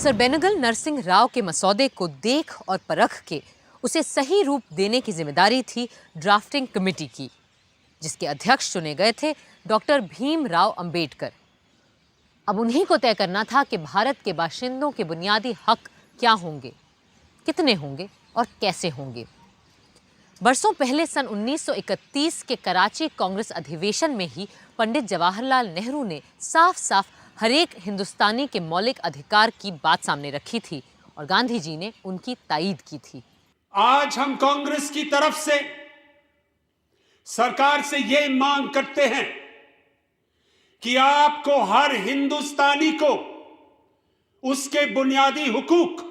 Professor Benegal Narasimha Rao के मसौदे को देख और परख के उसे सही रूप देने की जिम्मेदारी थी ड्राफ्टिंग कमेटी की, जिसके अध्यक्ष चुने गए थे डॉक्टर भीमराव अंबेडकर। अब उन्हीं को तय करना था कि भारत के बाशिंदों के बुनियादी हक क्या होंगे, कितने होंगे और कैसे होंगे। बरसों पहले सन 1931 के कराची कांग्रेस अधिवेशन में ही पंडित जवाहरलाल नेहरू ने साफ साफ हर एक हिंदुस्तानी के मौलिक अधिकार की बात सामने रखी थी और गांधी जी ने उनकी तायीद की थी। आज हम कांग्रेस की तरफ से सरकार से ये मांग करते हैं कि आपको हर हिंदुस्तानी को उसके बुनियादी हुकूक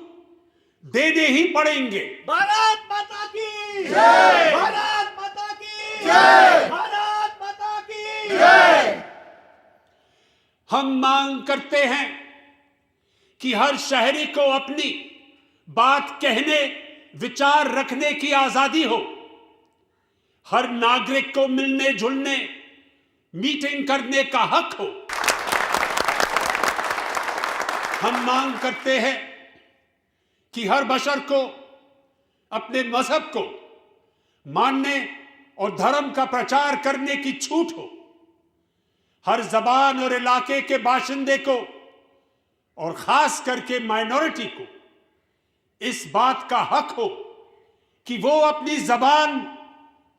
देने ही पड़ेंगे। भारत माता की जय! भारत माता की जय! भारत माता की जय! हम मांग करते हैं कि हर शहरी को अपनी बात कहने, विचार रखने की आजादी हो। हर नागरिक को मिलने जुलने, मीटिंग करने का हक हो। हम मांग करते हैं कि हर बशर को अपने मजहब को मानने और धर्म का प्रचार करने की छूट हो। हर जबान और इलाके के बाशिंदे को और खास करके माइनॉरिटी को इस बात का हक हो कि वो अपनी जबान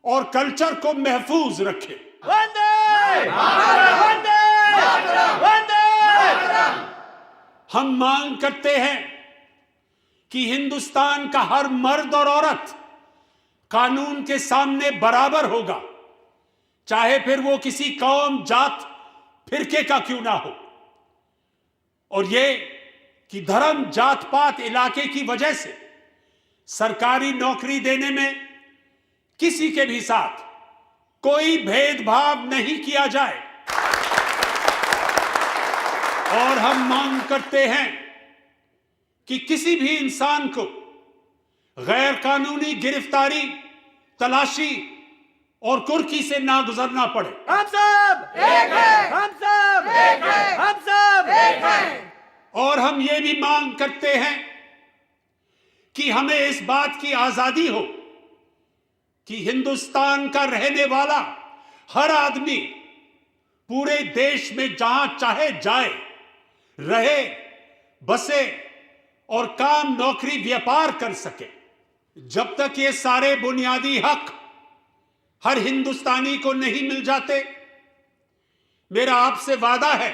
और कल्चर को महफूज रखे। वंदे मातरम! वंदे मातरम! वंदे मातरम! हम मांग करते हैं कि हिंदुस्तान का हर मर्द और औरत कानून के सामने बराबर होगा, चाहे फिर वो किसी कौम, जात, फिरके का क्यों ना हो। और ये कि धर्म, जात पात, इलाके की वजह से सरकारी नौकरी देने में किसी के भी साथ कोई भेदभाव नहीं किया जाए। और हम मांग करते हैं कि किसी भी इंसान को गैर कानूनी गिरफ्तारी, तलाशी और कुर्की से ना गुजरना पड़े। हम सब एक हैं! हम सब एक हैं! हम सब एक हैं! और हम ये भी मांग करते हैं कि हमें इस बात की आजादी हो कि हिंदुस्तान का रहने वाला हर आदमी पूरे देश में जहां चाहे जाए, रहे, बसे और काम, नौकरी, व्यापार कर सके। जब तक ये सारे बुनियादी हक हर हिंदुस्तानी को नहीं मिल जाते, मेरा आपसे वादा है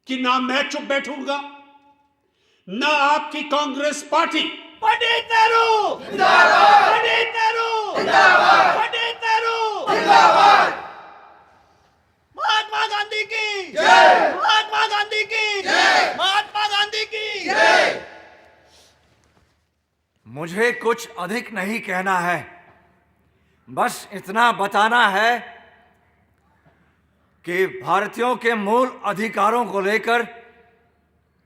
कि ना मैं चुप बैठूंगा, ना आपकी कांग्रेस पार्टी। पंडित नेहरू जिंदाबाद! पंडित नेहरू जिंदाबाद! पंडित नेहरू जिंदाबाद! महात्मा गांधी की जय! महात्मा गांधी की जय! महात्मा गांधी की जय! मुझे कुछ अधिक नहीं कहना है, बस इतना बताना है कि भारतीयों के मूल अधिकारों को लेकर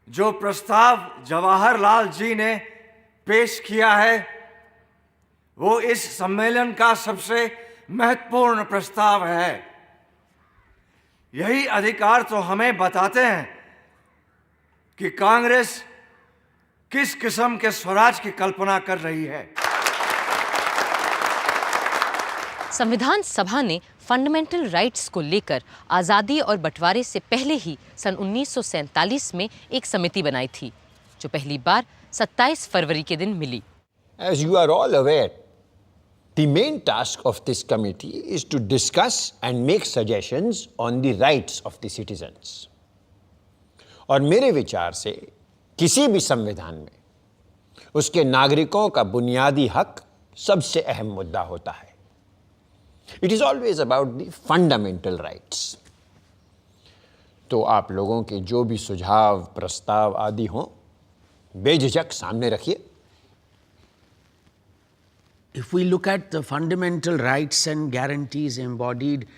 जो प्रस्ताव जवाहरलाल जी ने पेश किया है, वो इस सम्मेलन का सबसे महत्वपूर्ण प्रस्ताव है। यही अधिकार तो हमें बताते हैं कि कांग्रेस किस किस्म के स्वराज की कल्पना कर रही है। संविधान सभा ने फंडामेंटल राइट्स को लेकर आज़ादी और बंटवारे से पहले ही सन 1947 में एक समिति बनाई थी, जो पहली बार 27 फरवरी के दिन मिली। As you are all aware, the main task of this committee is to discuss and make suggestions on the rights of the citizens. और मेरे विचार से किसी भी संविधान में उसके नागरिकों का बुनियादी हक सबसे अहम मुद्दा होता है। It is always about the fundamental rights. तो आप लोगों के जो भी सुझाव, प्रस्ताव आदि हों, बेझिझक सामने रखिए। If we look at the fundamental rights and guarantees embodied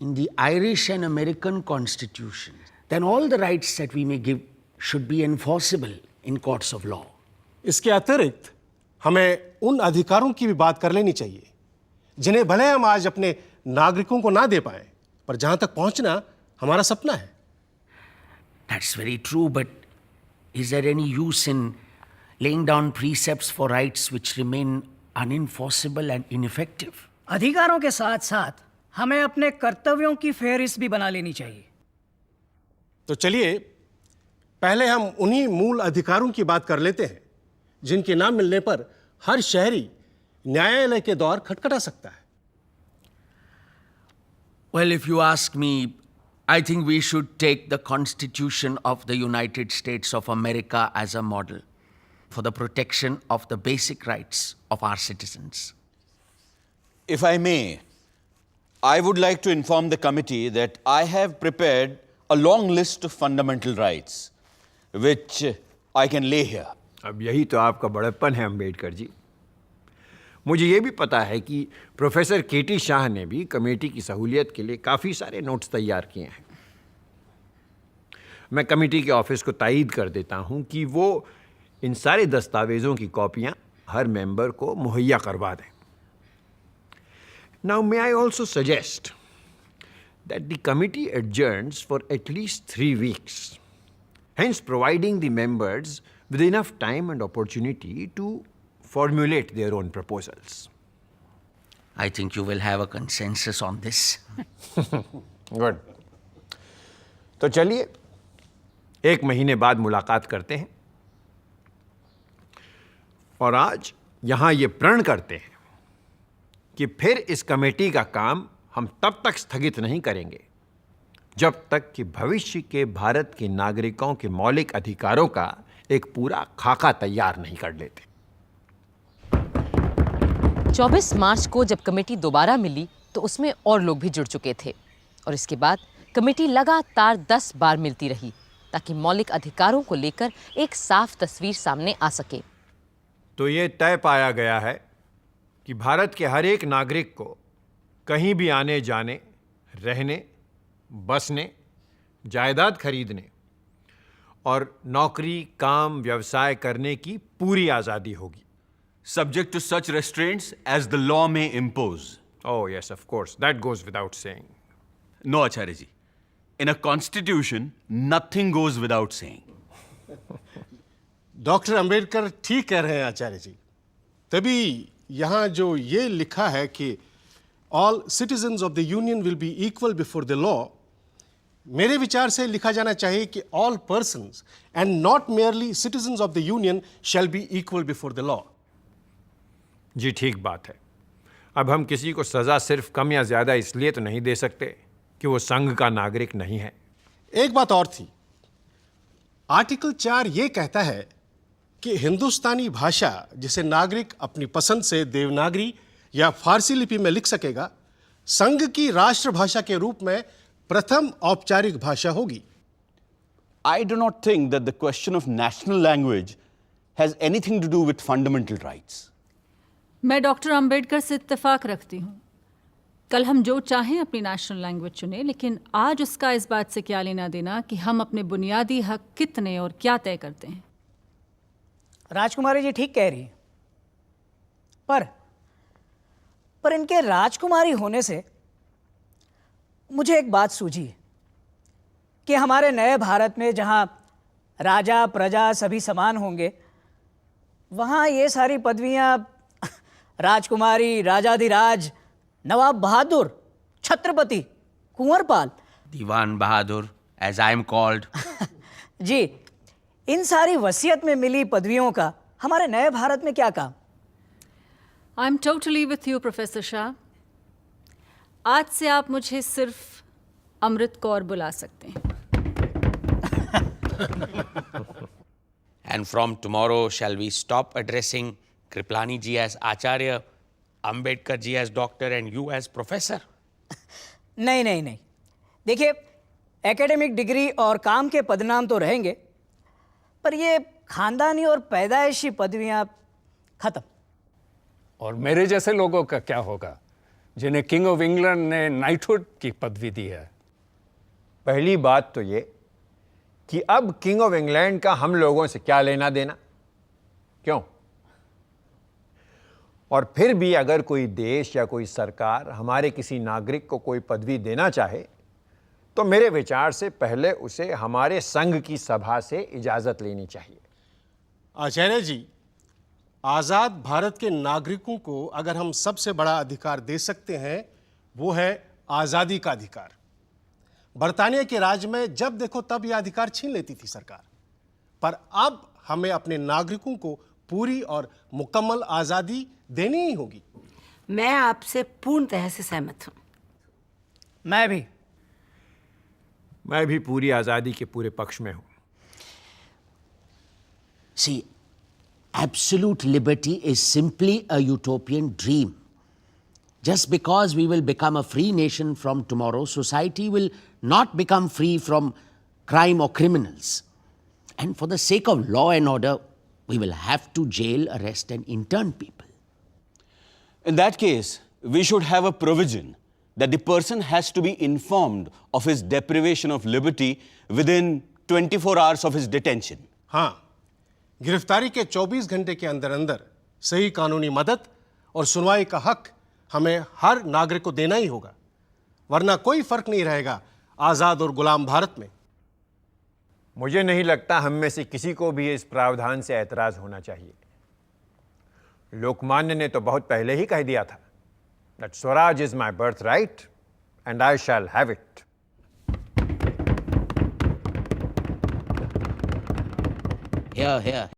in the Irish and American Constitution, then all the rights that we may give should be enforceable in courts of law. इसके अतिरिक्त हमें उन अधिकारों की भी बात कर लेनी चाहिए जिन्हें भले हम आज अपने नागरिकों को ना दे पाए, पर जहां तक पहुंचना हमारा सपना है। That's very true, but is there any use in laying down precepts for rights which remain unenforceable and ineffective? अधिकारों के साथ साथ हमें अपने कर्तव्यों की फेहरिस्त भी बना लेनी चाहिए। तो चलिए पहले हम उन्हीं मूल अधिकारों की बात कर लेते हैं जिनके नाम मिलने पर हर शहरी न्यायालय के द्वार खटखटा सकता है। Well, if you ask me, I think we should take the Constitution of the United States of America as a model for the protection of the basic rights of our citizens. If I may, I would like to inform the committee that I have prepared a long list of fundamental rights, which I can lay here. अब यही तो आपका बड़प्पन है अम्बेडकर जी। मुझे ये भी पता है कि प्रोफेसर केटी शाह ने भी कमेटी की सहूलियत के लिए काफ़ी सारे नोट्स तैयार किए हैं। मैं कमेटी के ऑफिस को तायीद कर देता हूं कि वो इन सारे दस्तावेज़ों की कॉपियां हर मेंबर को मुहैया करवा दें। Now may I also suggest that the committee adjourns for at least 3 weeks, hence providing the members with enough time and opportunity to formulate their own proposals. I think you will have a consensus on this. Good. तो चलिए 1 महीने बाद मुलाकात करते हैं और आज यहां ये प्रण करते हैं कि फिर इस कमेटी का काम हम तब तक स्थगित नहीं करेंगे जब तक कि भविष्य के भारत के नागरिकों के मौलिक अधिकारों का एक पूरा खाका तैयार नहीं कर लेते। 24 मार्च को जब कमेटी दोबारा मिली तो उसमें और लोग भी जुड़ चुके थे और इसके बाद कमेटी लगातार 10 बार मिलती रही ताकि मौलिक अधिकारों को लेकर एक साफ तस्वीर सामने आ सके। तो ये तय पाया गया है कि भारत के हर एक नागरिक को कहीं भी आने जाने, रहने, बसने, जायदाद खरीदने और नौकरी, काम, व्यवसाय करने की पूरी आज़ादी होगी। Subject to such restraints as the law may impose. Oh yes, of course, that goes without saying. No, Acharya ji. In a constitution, nothing goes without saying. Doctor Ambedkar ठीक कह रहे हैं आचार्य जी। तभी यहां जो ये लिखा है कि all citizens of the union will be equal before the law, मेरे विचार से लिखा जाना चाहिए कि all persons and not merely citizens of the union shall be equal before the law. जी ठीक बात है। अब हम किसी को सज़ा सिर्फ कम या ज़्यादा इसलिए तो नहीं दे सकते कि वो संघ का नागरिक नहीं है। एक बात और थी, आर्टिकल 4 ये कहता है कि हिंदुस्तानी भाषा जिसे नागरिक अपनी पसंद से देवनागरी या फारसी लिपि में लिख सकेगा, संघ की राष्ट्रभाषा के रूप में प्रथम औपचारिक भाषा होगी। I do not think that the question of national language has anything to do with fundamental rights. मैं डॉक्टर अंबेडकर से इत्तेफाक रखती हूँ। कल हम जो चाहें अपनी नेशनल लैंग्वेज चुनें, लेकिन आज उसका इस बात से क्या लेना देना कि हम अपने बुनियादी हक कितने और क्या तय करते हैं। राजकुमारी जी ठीक कह रही हैं, पर इनके राजकुमारी होने से मुझे एक बात सूझी है कि हमारे नए भारत में जहाँ राजा प्रजा सभी समान होंगे, वहाँ ये सारी पदवियाँ राजकुमारी, राजाधिराज, नवाब बहादुर, Chhatrapati, Kunwarpal, Diwan Bahadur, as I am called. जी, इन सारी वसीयत में मिली पदवियों का हमारे नए भारत में क्या काम? I am totally with you professor Shah. आज से आप मुझे सिर्फ अमृत कौर बुला सकते हैं। And from tomorrow, shall we stop addressing Kriplani ji as Acharya, Ambedkar ji as doctor, and you as professor? नहीं नहीं नहीं, देखिए एकेडमिक डिग्री और काम के पदनाम तो रहेंगे, पर ये खानदानी और पैदाइशी पदवियां खत्म। और मेरे जैसे लोगों का क्या होगा जिन्हें किंग ऑफ इंग्लैंड ने नाइटहुड की पदवी दी है? पहली बात तो ये कि अब किंग ऑफ इंग्लैंड का हम लोगों से क्या लेना देना, क्यों? और फिर भी अगर कोई देश या कोई सरकार हमारे किसी नागरिक को कोई पदवी देना चाहे तो मेरे विचार से पहले उसे हमारे संघ की सभा से इजाजत लेनी चाहिए। आचार्य जी, आज़ाद भारत के नागरिकों को अगर हम सबसे बड़ा अधिकार दे सकते हैं वो है आज़ादी का अधिकार। बरतानिया के राज में जब देखो तब यह अधिकार छीन लेती थी सरकार, पर अब हमें अपने नागरिकों को पूरी और मुकम्मल आज़ादी देनी ही होगी। मैं आपसे पूर्णतः से सहमत हूं। मैं भी पूरी आज़ादी के पूरे पक्ष में हूं। See, absolute liberty is simply a utopian dream. Just because we will become a free nation from tomorrow, society will not become free from crime or criminals. And for the sake of law and order, we will have to jail, arrest, and intern people. In that case, we should have a provision that the person has to be informed of his deprivation of liberty within 24 hours of his detention. हाँ, गिरफ्तारी के 24 घंटे के अंदर अंदर सही कानूनी मदद और सुनवाई का हक हमें हर नागरिक को देना ही होगा, वरना कोई फर्क नहीं रहेगा आज़ाद और गुलाम भारत में। मुझे नहीं लगता हम में से किसी को भी इस प्रावधान से ऐतराज होना चाहिए। लोकमान्य ने तो बहुत पहले ही कह दिया था that Swaraj is my birthright and I shall have it. Here, here.